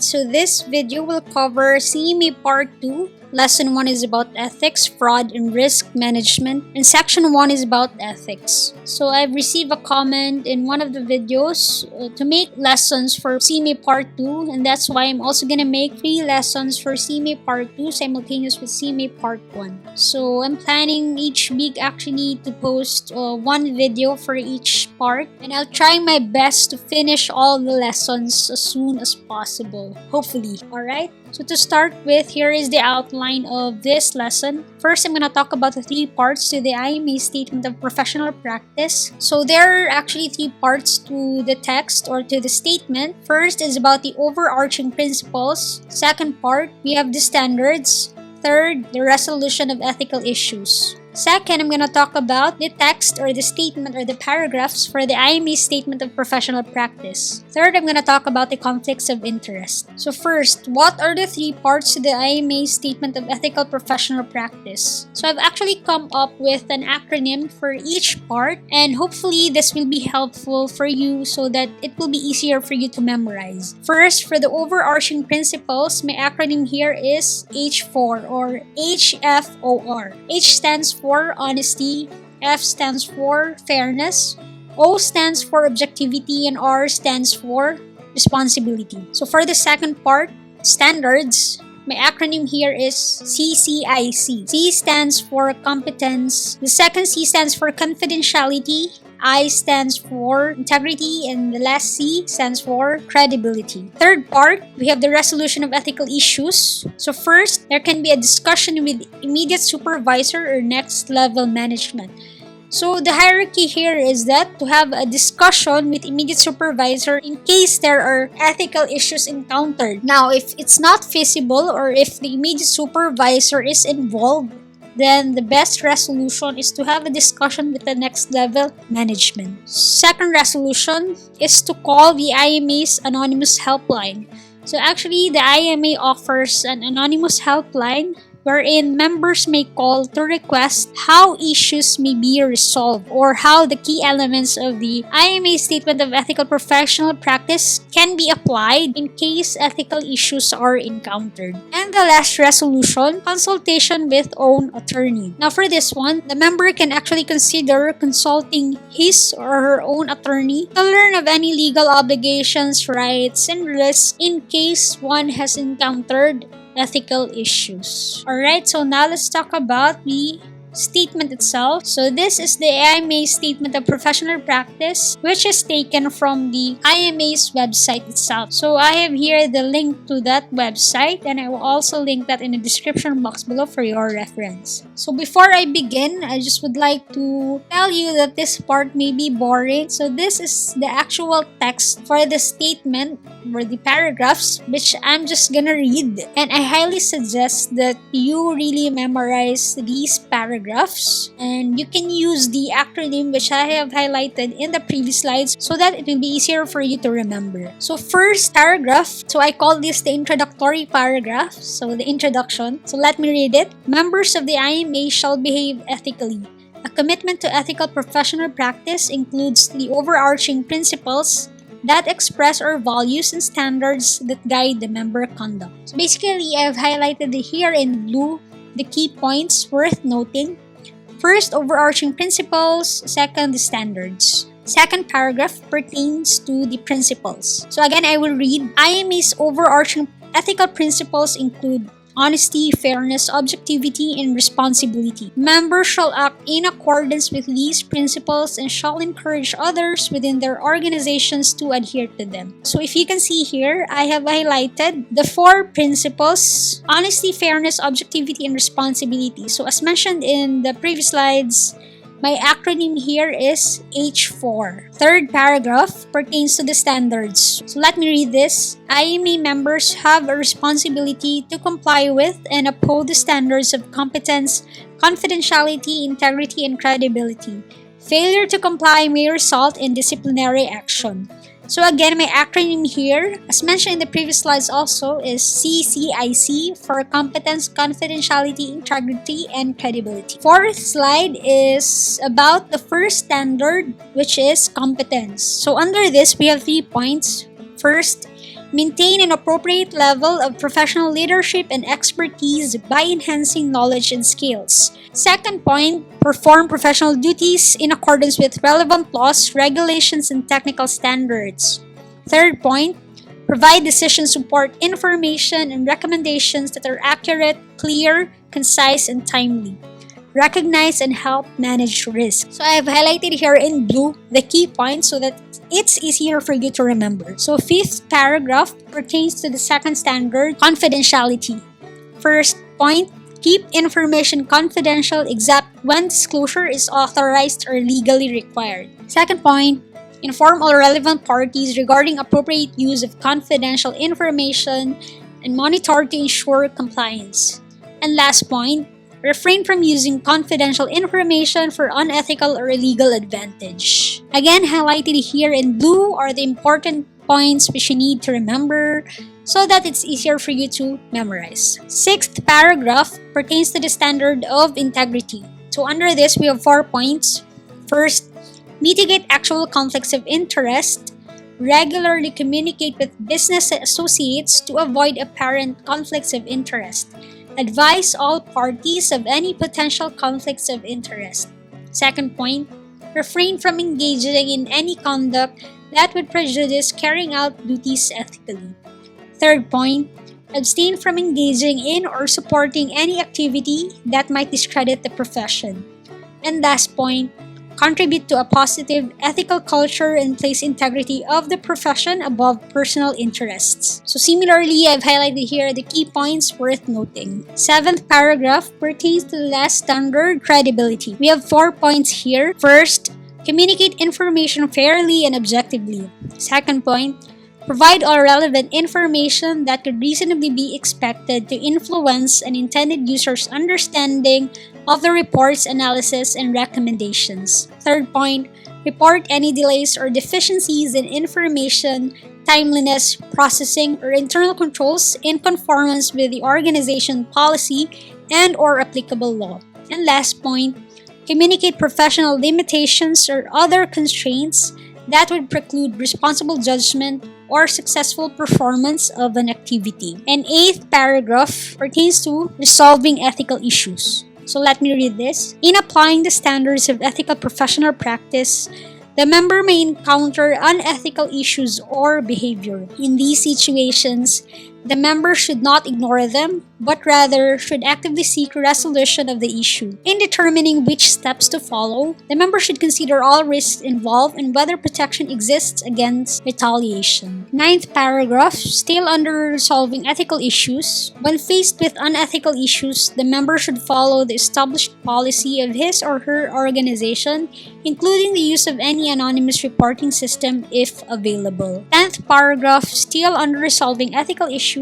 so this video will cover CMA Part 2. Lesson 1 is about ethics, fraud, and risk management, and Section 1 is about ethics. So I've received a comment in one of the videos to make lessons for CMA Part 2, and that's why I'm also gonna make 3 lessons for CMA Part 2 simultaneous with CMA Part 1. So I'm planning each week actually to post 1 video for each part, and I'll try my best to finish all the lessons as soon as possible, hopefully. Alright? So to start with, here is the outline of this lesson. First, I'm going to talk about the 3 parts to the IMA Statement of Professional Practice. So there are actually 3 parts to the text or to the statement. First is about the overarching principles. Second part, we have the standards. Third, the resolution of ethical issues. Second, I'm going to talk about the text or the statement or the paragraphs for the IMA Statement of Professional Practice. Third, I'm going to talk about the conflicts of interest. So first, what are the 3 parts to the IMA Statement of Ethical Professional Practice? So I've actually come up with an acronym for each part, and hopefully this will be helpful for you so that it will be easier for you to memorize. First, for the overarching principles, my acronym here is H4 or HFOR. H stands for honesty, F stands for fairness, O stands for objectivity, and R stands for responsibility. So for the second part, standards, my acronym here is CCIC. C stands for competence, the second C stands for confidentiality, I stands for integrity, and the last C stands for credibility. Third part, we have the resolution of ethical issues. So first, there can be a discussion with immediate supervisor or next level management. So the hierarchy here is that to have a discussion with immediate supervisor in case there are ethical issues encountered. Now, if it's not feasible or if the immediate supervisor is involved, then the best resolution is to have a discussion with the next level management. Second resolution is to call the IMA's anonymous helpline. So actually, the IMA offers an anonymous helpline wherein members may call to request how issues may be resolved or how the key elements of the IMA Statement of Ethical Professional Practice can be applied in case ethical issues are encountered. And the last resolution, consultation with own attorney. Now for this one, the member can actually consider consulting his or her own attorney to learn of any legal obligations, rights, and risks in case one has encountered ethical issues. Alright, so now let's talk about the statement itself. So this is the IMA Statement of Professional Practice, which is taken from the IMA's website itself. So I have here the link to that website, and I will also link that in the description box below for your reference. So before I begin, I just would like to tell you that this part may be boring. So this is the actual text for the statement or the paragraphs, which I'm just gonna read, and I highly suggest that you really memorize these paragraphs, and you can use the acronym which I have highlighted in the previous slides so that it will be easier for you to remember. So first paragraph, so I call this the introductory paragraph, so the introduction. So let me read it. Members of the IMA shall behave ethically. A commitment to ethical professional practice includes the overarching principles that express our values and standards that guide the member conduct. So basically, I've highlighted here in blue the key points worth noting. First, overarching principles. Second, the standards. Second paragraph pertains to the principles. So again, I will read. IMA's overarching ethical principles include honesty, fairness, objectivity, and responsibility. Members shall act in accordance with these principles and shall encourage others within their organizations to adhere to them. So if you can see here, I have highlighted the 4 principles: honesty, fairness, objectivity, and responsibility. So as mentioned in the previous slides, my acronym here is H4. Third paragraph pertains to the standards. So let me read this. IMA members have a responsibility to comply with and uphold the standards of competence, confidentiality, integrity, and credibility. Failure to comply may result in disciplinary action. So again, my acronym here, as mentioned in the previous slides also, is CCIC for competence, confidentiality, integrity, and credibility. Fourth slide is about the first standard, which is competence. So under this, we have 3 points. First, Maintain an appropriate level of professional leadership and expertise by enhancing knowledge and skills. Second point, perform professional duties in accordance with relevant laws, regulations, and technical standards. Third point, provide decision support information and recommendations that are accurate, clear, concise, and timely. Recognize and help manage risk. So I have highlighted here in blue the key points so that it's easier for you to remember. So fifth paragraph pertains to the second standard, confidentiality. First point, keep information confidential except when disclosure is authorized or legally required. Second point, inform all relevant parties regarding appropriate use of confidential information and monitor to ensure compliance. And last point, refrain from using confidential information for unethical or illegal advantage. Again, highlighted here in blue are the important points which you need to remember so that it's easier for you to memorize. Sixth paragraph pertains to the standard of integrity. So under this, we have 4 points. First, mitigate actual conflicts of interest. Regularly communicate with business associates to avoid apparent conflicts of interest. Advise all parties of any potential conflicts of interest. Second point, refrain from engaging in any conduct that would prejudice carrying out duties ethically. Third point, abstain from engaging in or supporting any activity that might discredit the profession. And last point, contribute to a positive ethical culture and place integrity of the profession above personal interests. So similarly, I've highlighted here the key points worth noting. Seventh paragraph pertains to the last standard, credibility. We have 4 points here. First, communicate information fairly and objectively. Second point, provide all relevant information that could reasonably be expected to influence an intended user's understanding of the report's analysis and recommendations. Third point, report any delays or deficiencies in information, timeliness, processing, or internal controls in conformance with the organization policy and or applicable law. And last point, communicate professional limitations or other constraints that would preclude responsible judgment or successful performance of an activity. And eighth paragraph pertains to resolving ethical issues. So let me read this. In applying the standards of ethical professional practice, the member may encounter unethical issues or behavior. In these situations, the member should not ignore them, but rather should actively seek resolution of the issue. In determining which steps to follow, the member should consider all risks involved and whether protection exists against retaliation. Ninth paragraph, still under resolving ethical issues. When faced with unethical issues, the member should follow the established policy of his or her organization, including the use of any anonymous reporting system if available. 10th paragraph, still under resolving ethical issues.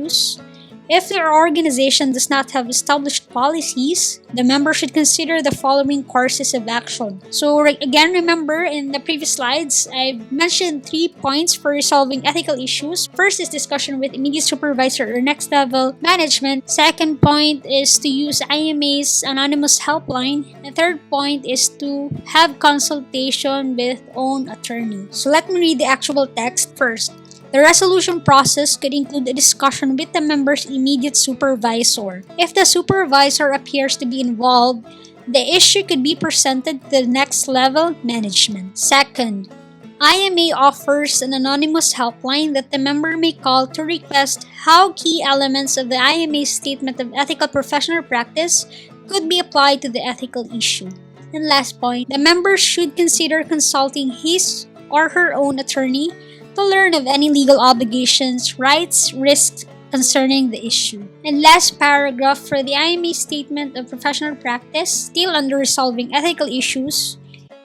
If their organization does not have established policies, the member should consider the following courses of action. So again, remember in the previous slides, I've mentioned 3 points for resolving ethical issues. First is discussion with immediate supervisor or next level management. Second point is to use IMA's anonymous helpline. And third point is to have consultation with own attorney. So let me read the actual text first. The resolution process could include a discussion with the member's immediate supervisor. If the supervisor appears to be involved, the issue could be presented to the next level management. Second, IMA offers an anonymous helpline that the member may call to request how key elements of the IMA statement of ethical professional practice could be applied to the ethical issue. And last point, the member should consider consulting his or her own attorney to learn of any legal obligations, rights, risks concerning the issue. And last paragraph for the IMA statement of professional practice, still under resolving ethical issues.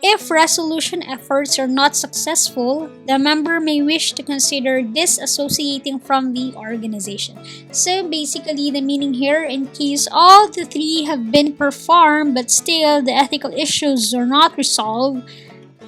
If resolution efforts are not successful, the member may wish to consider disassociating from the organization. So basically, the meaning here, in case all the 3 have been performed but still the ethical issues are not resolved,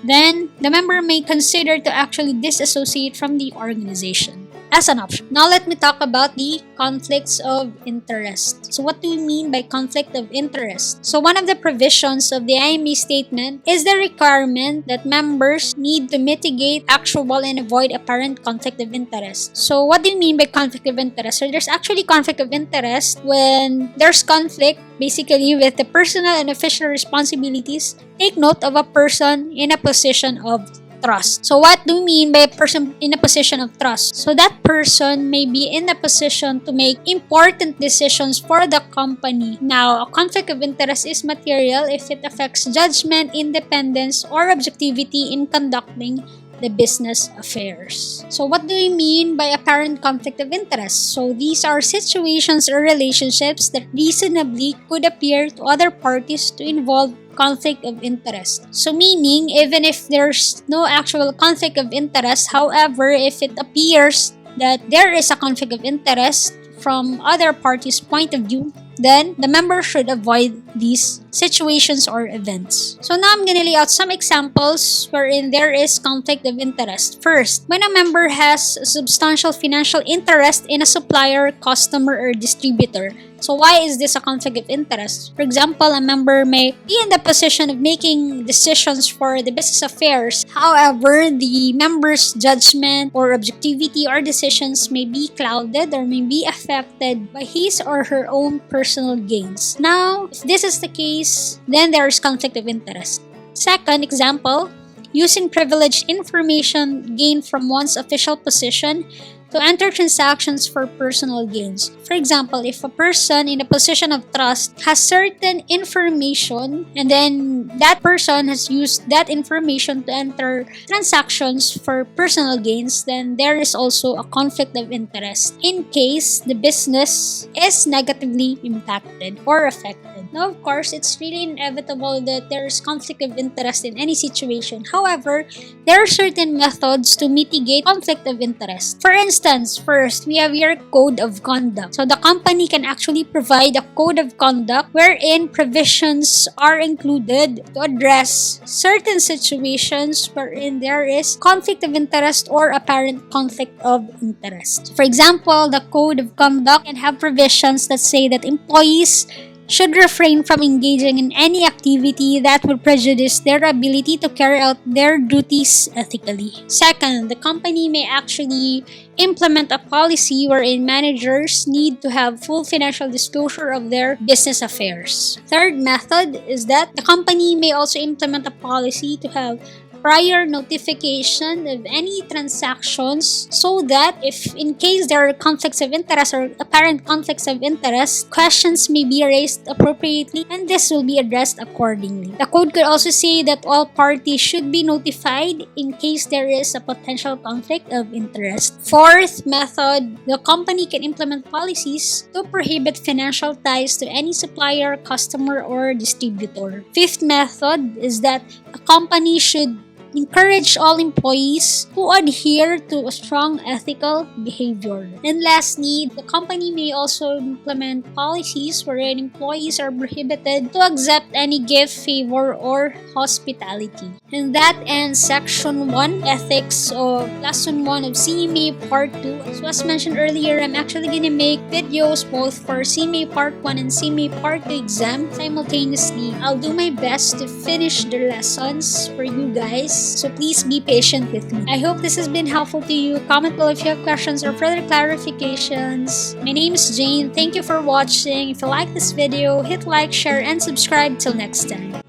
then the member may consider to actually disassociate from the organization. as an option. Now let me talk about the conflicts of interest. So what do we mean by conflict of interest? So one of the provisions of the IME statement is the requirement that members need to mitigate actual and avoid apparent conflict of interest. So what do you mean by conflict of interest? So there's actually conflict of interest when there's conflict basically with the personal and official responsibilities. Take note of a person in a position of trust. So what do we mean by a person in a position of trust? So that person may be in a position to make important decisions for the company. Now, a conflict of interest is material if it affects judgment, independence, or objectivity in conducting the business affairs. So what do we mean by apparent conflict of interest? So these are situations or relationships that reasonably could appear to other parties to involve conflict of interest. So meaning, even if there's no actual conflict of interest, however, if it appears that there is a conflict of interest from other parties' point of view, then the member should avoid these situations or events. So now I'm gonna lay out some examples wherein there is conflict of interest. First, when a member has a substantial financial interest in a supplier, customer, or distributor. So why is this a conflict of interest? For example, a member may be in the position of making decisions for the business affairs. However, the member's judgment or objectivity or decisions may be clouded or may be affected by his or her own personal gains. Now, if this is the case, then there is conflict of interest. Second example, using privileged information gained from one's official position to enter transactions for personal gains. For example, if a person in a position of trust has certain information and then that person has used that information to enter transactions for personal gains, then there is also a conflict of interest in case the business is negatively impacted or affected. Now, of course, it's really inevitable that there is conflict of interest in any situation. However, there are certain methods to mitigate conflict of interest. For instance, first, we have your code of conduct. So the company can actually provide a code of conduct wherein provisions are included to address certain situations wherein there is conflict of interest or apparent conflict of interest. For example, the code of conduct can have provisions that say that employees should refrain from engaging in any activity that would prejudice their ability to carry out their duties ethically. Second, the company may actually implement a policy wherein managers need to have full financial disclosure of their business affairs. Third method is that the company may also implement a policy to have prior notification of any transactions so that if in case there are conflicts of interest or apparent conflicts of interest, questions may be raised appropriately and this will be addressed accordingly. The code could also say that all parties should be notified in case there is a potential conflict of interest. Fourth method, the company can implement policies to prohibit financial ties to any supplier, customer, or distributor. Fifth method is that a company should encourage all employees to adhere to a strong ethical behavior. And lastly, the company may also implement policies wherein employees are prohibited to accept any gift, favor, or hospitality. And that ends Section 1, Ethics of Lesson 1 of CMA Part 2. So as mentioned earlier, I'm actually gonna make videos both for CMA Part 1 and CMA Part 2 exam simultaneously. I'll do my best to finish the lessons for you guys. So please be patient with me. I hope this has been helpful to you. Comment below if you have questions or further clarifications. My name is Jane. Thank you for watching. If you like this video, hit like, share, and subscribe. Till next time.